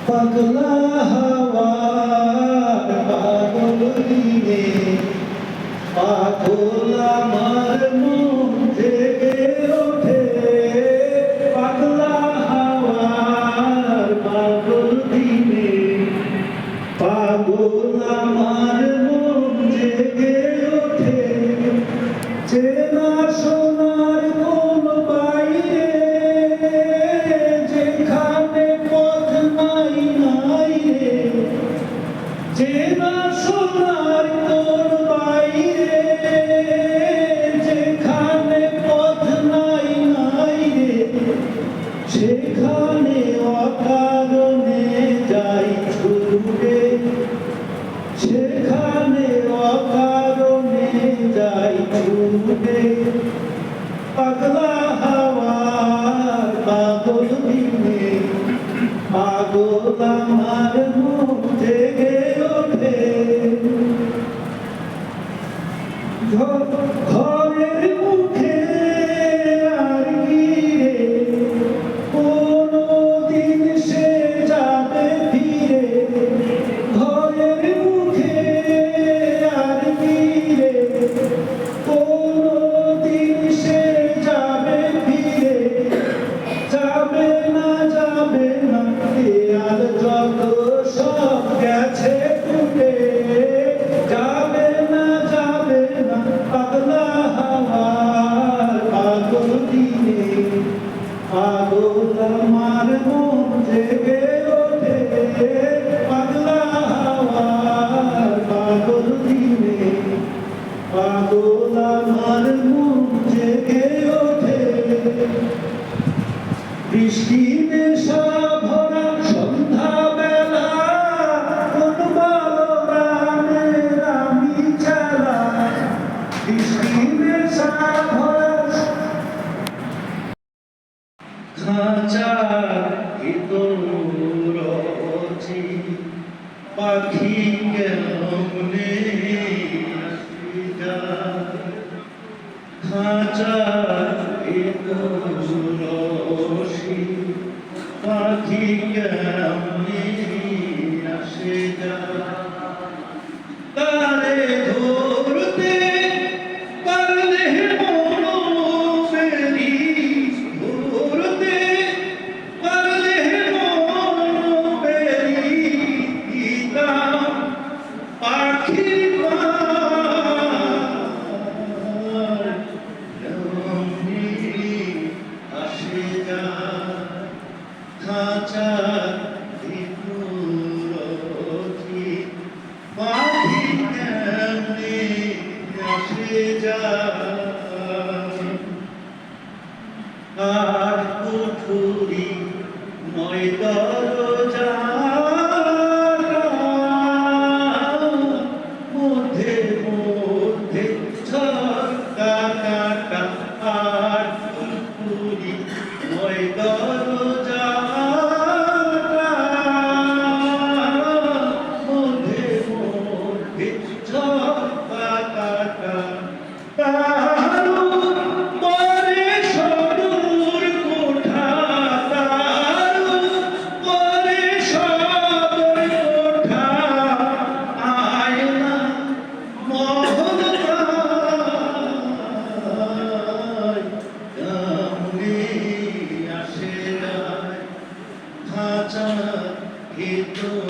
পাগলা হাওয়ার পাগল দিনে পাগল আমার মন জেগে ওঠে। পাগলা হাওয়ার পাগল দিনে পাগল আমার মন জেগে ওঠে। চেনা সোনার কোন বাইরে যেখানে পথ নাই নাই রে। চেনা সোনার কোন বাইরে যেখানে পথ নাই নাই রে। সেখানে অকারণে যাই ছুটে। সেখানে অকারণে যাই ছুটে। পাগলা হাওয়ার পাগল দিনে পাগল আমার মন জেগে ওঠে। ঘরের মুখে আর গিয়ে কোনো দিন সে যাবে ফিরে। ঘরের মুখে আর গিয়ে কোনো দিন সে যাবে ফিরে। যাবে না দেয়াল যত সব গেছে টুটে। যাবে না পাগলা হাওয়ার পাগল দিনে পাগল আমার মন জেগে ওঠে। পাগলা হাওয়ার পাগল দিনে পাগল আমার মন জেগে ওঠে। বৃষ্টি নেশা ভরা সন্ধ্যা বেলা কোন বলরামের আমি চালা। বৃষ্টি নেশা ভরা খাঁচার ভিতর রচি পাখি কেমনে আসি যায়। খাঁচার ভিতর রসি পাখি কেমনে আসে যায়। তারে ধরতে পারলে মন ফেরি। ধরতে পারলে মন ফেরি পাখির আসে যায়। খাঁচার ভিতর পাখি কেমনে আসে যায়। আর কুঠুরি নয় দরজা মধ্যে মধ্যে ঝরকা কাটা। আর কুঠুরি নয় দরজা মধ্যে মধ্যে ঝরকা কাটা। তারও পরে সদর কোঠা। তারও পরে সদর কোঠা। আয়না মহল কেমনে আসে যায়। খাঁচার ভিতর